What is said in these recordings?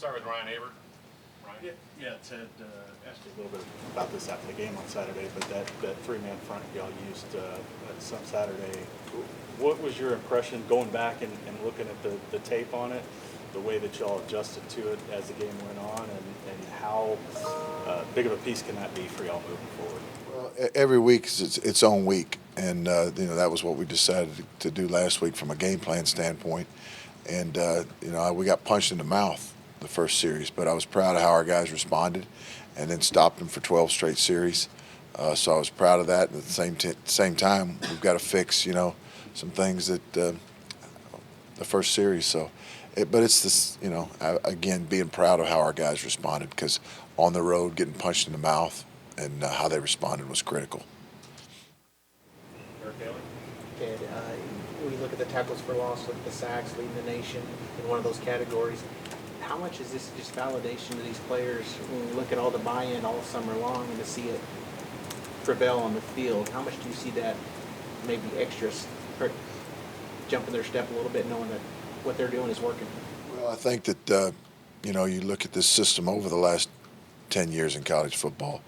start with Ryan Aber. Ryan? Yeah, Ted asked you a little bit about this after the game on Saturday, but that three-man front y'all used some Saturday. What was your impression going back and looking at the tape on it, the way that y'all adjusted to it as the game went on, and how big of a piece can that be for y'all moving forward? Well, every week is its own week, and that was what we decided to do last week from a game plan standpoint. And we got punched in the mouth the first series, but I was proud of how our guys responded, and then stopped them for 12 straight series. So I was proud of that. And at the same time, we've got to fix some things that the first series. But it's this, again, being proud of how our guys responded, because on the road, getting punched in the mouth and how they responded was critical. Ted, when you look at the tackles for loss, look at the sacks, leading the nation in one of those categories, how much is this just validation to these players when you look at all the buy-in all summer long and to see it prevail on the field? How much do you see that maybe extra jumping their step a little bit, knowing that what they're doing is working? Well, I think that, you look at this system over the last 10 years in college football,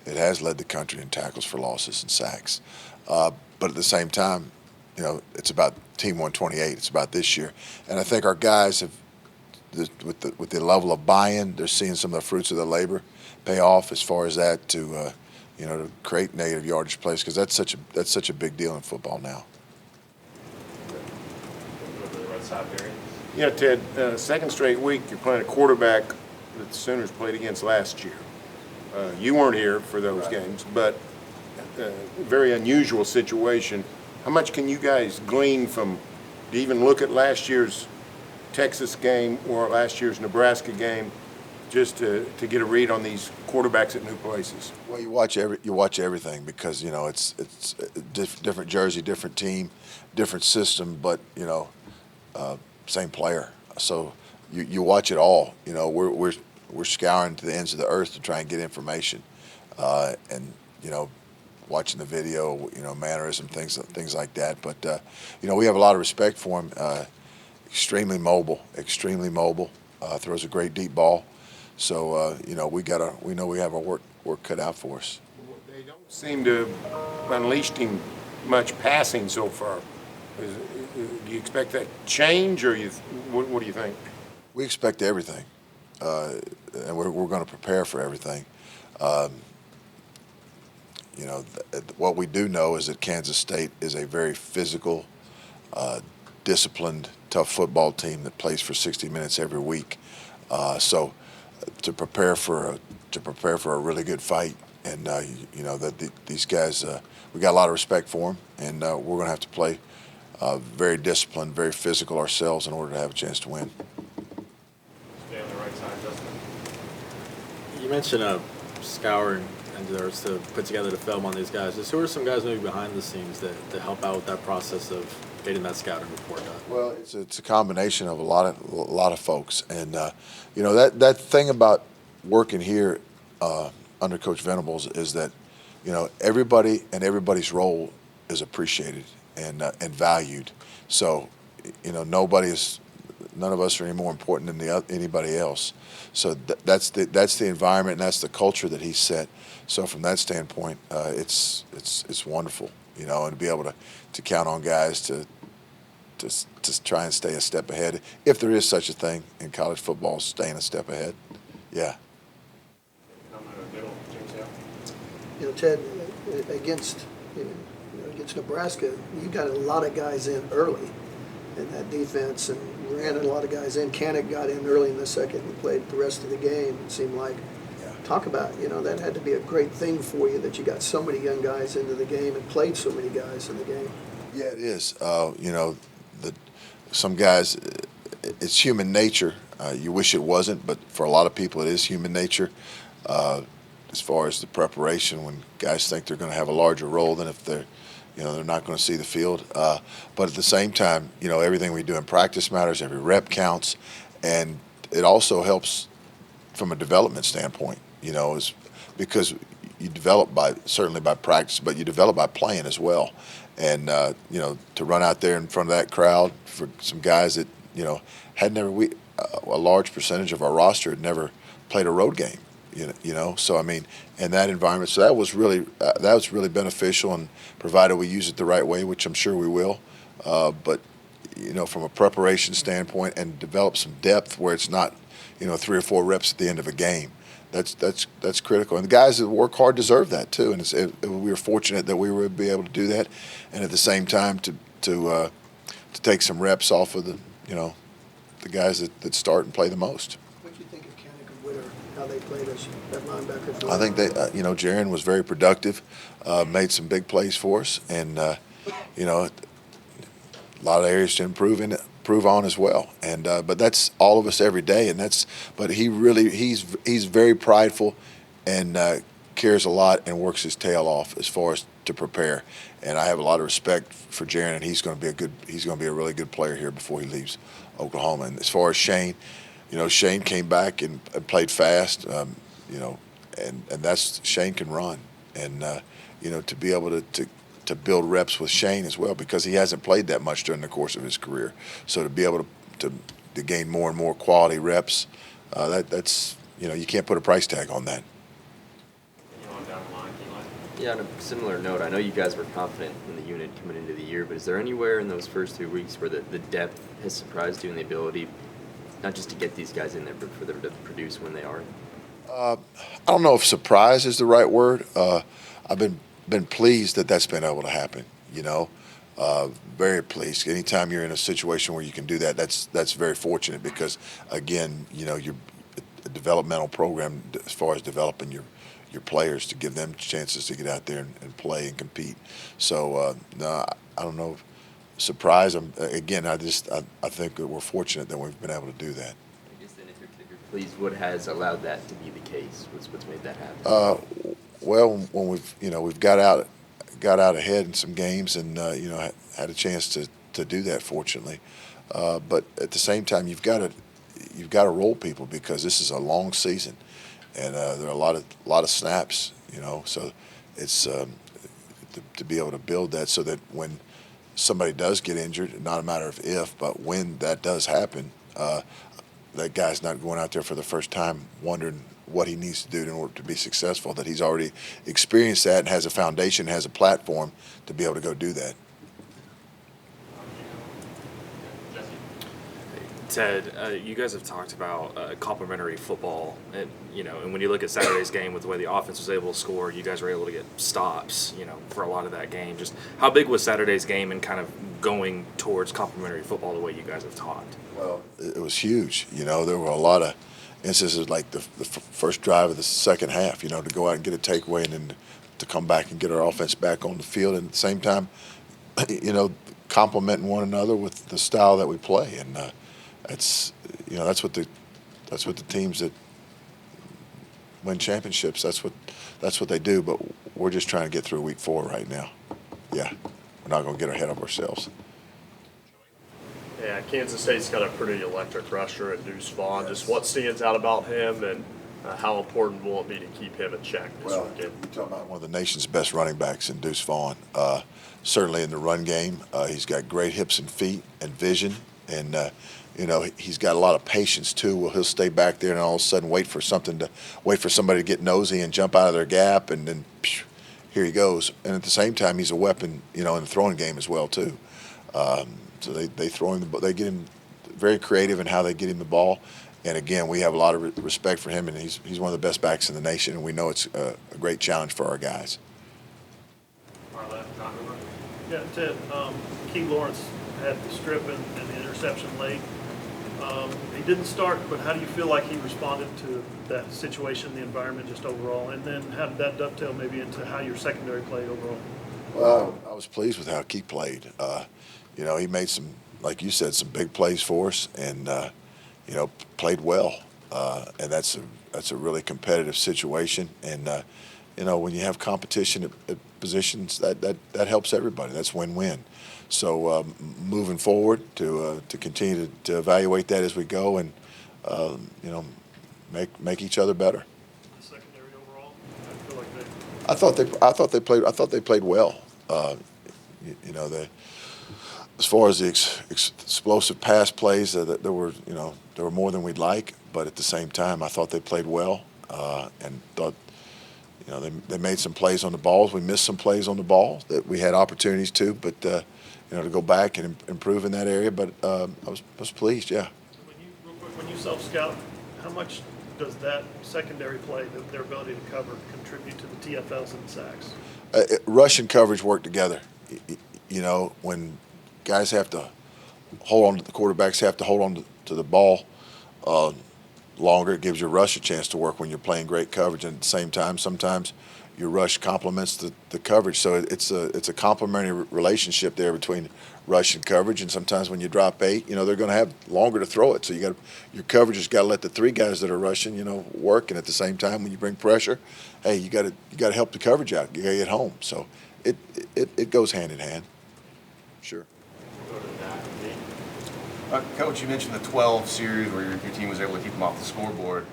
it has led the country in tackles for losses and sacks. But at the same time, it's about Team 128. It's about this year. And I think our guys have, with the level of buy-in, they're seeing some of the fruits of their labor pay off as far as that to create negative yardage plays, because that's such a big deal in football now. Yeah, Ted, second straight week you're playing a quarterback that the Sooners played against last year. You weren't here for those games, but very unusual situation. How much can you guys glean from, to even look at last year's Texas game or last year's Nebraska game, just to get a read on these quarterbacks at new places? Well, you watch everything, because it's different jersey, different team, different system, but same player. So you watch it all. We're scouring to the ends of the earth to try and get information, and watching the video, mannerism, things like that. But we have a lot of respect for him. Extremely mobile, throws a great deep ball. So we know we have our work cut out for us. They don't seem to have unleashed him much passing so far. Do you expect that to change, or what do you think? We expect everything, and we're going to prepare for everything. What we do know is that Kansas State is a very physical, disciplined, tough football team that plays for 60 minutes every week. So to prepare for a really good fight, and these guys, we got a lot of respect for them, and we're going to have to play very disciplined, very physical ourselves in order to have a chance to win. Stay on the right side, Justin. You mentioned scouring and to put together the film on these guys. Who are some guys maybe behind the scenes that help out with that process of getting that scouting report done? Well, it's a combination of a lot of folks, and that thing about working here under Coach Venables is that everybody and everybody's role is appreciated and valued. So none of us are any more important than anybody else. So that's the environment, and that's the culture that he set. So from that standpoint, it's wonderful, and to be able to count on guys to try and stay a step ahead, if there is such a thing in college football, staying a step ahead. Yeah. Ted, against Nebraska, you got a lot of guys in early in that defense, and ran a lot of guys in. Kanak got in early in the second and played the rest of the game, it seemed like. Yeah. Talk about, that had to be a great thing for you, that you got so many young guys into the game and played so many guys in the game. Yeah, it is. Some guys, it's human nature. You wish it wasn't, but for a lot of people it is human nature. As far as the preparation, when guys think they're going to have a larger role than if they're not going to see the field. But at the same time, everything we do in practice matters. Every rep counts, and it also helps from a development standpoint. Is because you develop certainly by practice, but you develop by playing as well. And to run out there in front of that crowd for some guys that a large percentage of our roster had never played a road game. You know, so I mean, in that environment, so that was really beneficial, and provided we use it the right way, which I'm sure we will. But you know, from a preparation standpoint, and develop some depth where it's not, you know, 3 or 4 reps at the end of a game. That's critical, and the guys that work hard deserve that too. And we were fortunate that we would be able to do that, and at the same time to take some reps off of the, you know, the guys that start and play the most. What do you think of Kannick and Witter, how they played as that linebacker? For I think they, you know, Jaron was very productive, made some big plays for us, and you know, a lot of areas to improve on as well. And but that's all of us every day, and but he's very prideful and cares a lot and works his tail off as far as to prepare. And I have a lot of respect for Jaron, and he's going to be a really good player here before he leaves Oklahoma. And as far as Shane, you know, Shane came back and played fast, you know, and Shane can run, and you know, to be able to build reps with Shane as well, because he hasn't played that much during the course of his career. So to be able to gain more and more quality reps, that's, you know, you can't put a price tag on that. On down the line, Eli. Yeah, on a similar note, I know you guys were confident in the unit coming into the year, but is there anywhere in those first 2 weeks where the depth has surprised you and the ability, not just to get these guys in there, but for them to produce when they are? I don't know if surprise is the right word. I've been pleased that that's been able to happen. You know, very pleased. Anytime you're in a situation where you can do that, that's very fortunate, because again, you know, you're a developmental program as far as developing your players to give them chances to get out there and play and compete. So no, I don't know. Surprise. Again, I think that we're fortunate that we've been able to do that. I guess then if you're pleased, what has allowed that to be the case? What's made that happen? Well, when we've got out ahead in some games, and you know, had a chance to do that, fortunately. But at the same time, you've got to roll people, because this is a long season, and there are a lot of snaps. You know, so it's to be able to build that so that when somebody does get injured, not a matter of if, but when that does happen, that guy's not going out there for the first time wondering what he needs to do in order to be successful, that he's already experienced that and has a foundation, has a platform to be able to go do that. Ted, you guys have talked about complementary football, and and when you look at Saturday's game with the way the offense was able to score, you guys were able to get stops, for a lot of that game. Just how big was Saturday's game and kind of going towards complementary football the way you guys have taught? Well, it was huge. There were a lot of instances like the first drive of the second half, to go out and get a takeaway and then to come back and get our offense back on the field, and at the same time, complementing one another with the style that we play, and that's what the teams that win championships, that's what they do. But we're just trying to get through week 4 right now. Yeah, we're not going to get ahead of ourselves. Yeah, Kansas State's got a pretty electric rusher at Deuce Vaughn. Just what stands out about him, and how important will it be to keep him in check this weekend? You're talking about one of the nation's best running backs in Deuce Vaughn. Certainly in the run game, he's got great hips and feet and vision, and he's got a lot of patience too. Well, he'll stay back there and all of a sudden wait for somebody to get nosy and jump out of their gap, and then here he goes. And at the same time, he's a weapon, in the throwing game as well too. So they throw him the ball. They get him very creative in how they get him the ball. And again, we have a lot of respect for him, and he's one of the best backs in the nation, and we know it's a great challenge for our guys. Yeah, Ted, Key Lawrence had the strip and the interception late. He didn't start, but how do you feel like he responded to that situation, the environment just overall? And then how did that dovetail maybe into how your secondary played overall? Well, I was pleased with how Key played. He made some, like you said, some big plays for us, and played well. And that's a really competitive situation. And when you have competition at positions, that helps everybody. That's win-win. So moving forward to continue to evaluate that as we go, and make each other better. The secondary overall, I feel like I thought they played well. As far as the explosive pass plays, there were more than we'd like, but at the same time, I thought they played well, and thought, they made some plays on the balls. We missed some plays on the ball that we had opportunities to, but to go back and improve in that area. But I was pleased, yeah. When you self-scout, how much does that secondary play, their ability to cover, contribute to the TFLs and sacks? Rush and coverage work together. When guys have to hold on to the quarterbacks have to hold on to the ball longer, it gives your rush a chance to work when you're playing great coverage. And at the same time, sometimes your rush complements the coverage. So it's a complementary relationship there between rush and coverage. And sometimes when you drop 8, they're going to have longer to throw it. So your coverage has got to let the 3 guys that are rushing, work. And at the same time, when you bring pressure, hey, you got to help the coverage out. You got to get home. So it goes hand in hand. Sure. Coach, you mentioned the 12 series where your team was able to keep them off the scoreboard.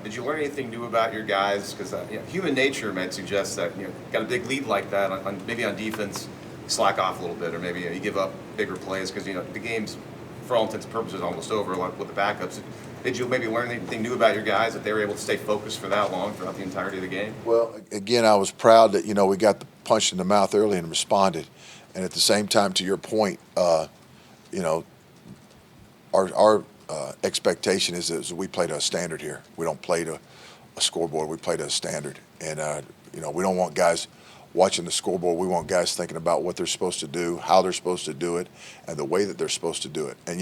Did you learn anything new about your guys? Because human nature might suggest that got a big lead like that, maybe on defense, you slack off a little bit, or maybe you give up bigger plays because the game's, for all intents and purposes, almost over with the backups. Did you maybe learn anything new about your guys that they were able to stay focused for that long throughout the entirety of the game? Well, again, I was proud that we got the punch in the mouth early and responded, and at the same time, to your point, our expectation is that we play to a standard here. We don't play to a scoreboard. We play to a standard. And, we don't want guys watching the scoreboard. We want guys thinking about what they're supposed to do, how they're supposed to do it, and the way that they're supposed to do it. And,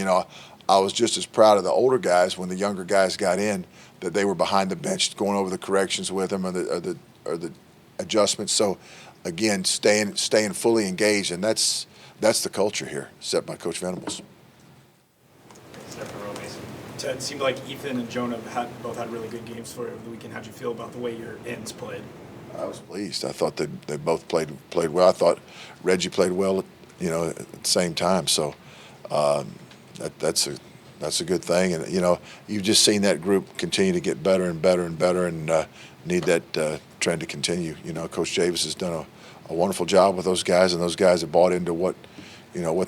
I was just as proud of the older guys when the younger guys got in, that they were behind the bench going over the corrections with them or the adjustments. So, again, staying fully engaged, and that's the culture here set by Coach Venables. Ted, it seemed like Ethan and Jonah both had really good games for you over the weekend. How'd you feel about the way your ends played? I was pleased. I thought they both played well. I thought Reggie played well, at the same time. So that's a good thing. And you've just seen that group continue to get better and better and better, and need that trend to continue. Coach Javis has done a wonderful job with those guys, and those guys have bought into what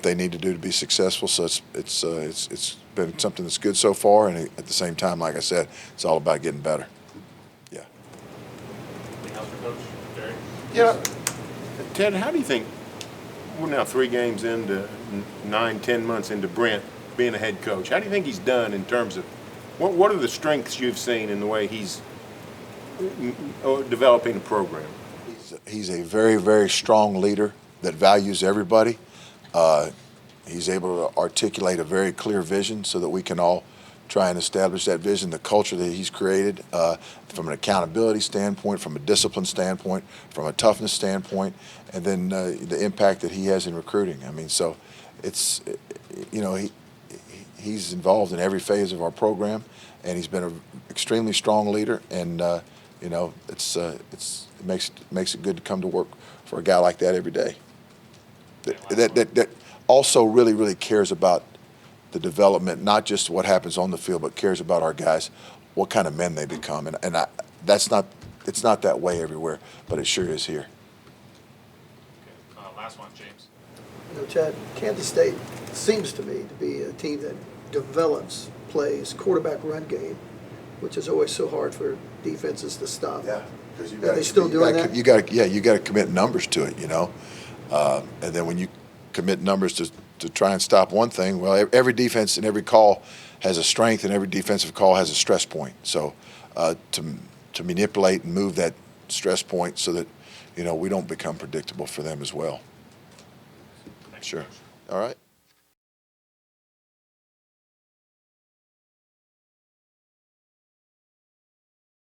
they need to do to be successful. So it's been something that's good so far, and at the same time, like I said, it's all about getting better. Yeah. Anything else for Coach Jerry? Yeah. Ted, how do you think, we're now 3 games into 9-10 months into Brent being a head coach, how do you think he's done in terms of, what are the strengths you've seen in the way he's developing a program? He's a very, very strong leader that values everybody. He's able to articulate a very clear vision so that we can all try and establish that vision, the culture that he's created, from an accountability standpoint, from a discipline standpoint, from a toughness standpoint, and then the impact that he has in recruiting. I mean, so it's, he's involved in every phase of our program, and he's been an extremely strong leader, and it makes it good to come to work for a guy like that every day. That also really cares about the development, not just what happens on the field, but cares about our guys, what kind of men they become. And it's not that way everywhere, but it sure is here. Okay. Last one, James. Chad, Kansas State seems to me to be a team that develops plays, quarterback run game, which is always so hard for defenses to stop. Yeah, because are they still doing that? You got to commit numbers to it, and then when you commit numbers to try and stop one thing, well, every defense and every call has a strength, and every defensive call has a stress point. So to manipulate and move that stress point so that we don't become predictable for them as well. Thanks, Sure. Coach. All right.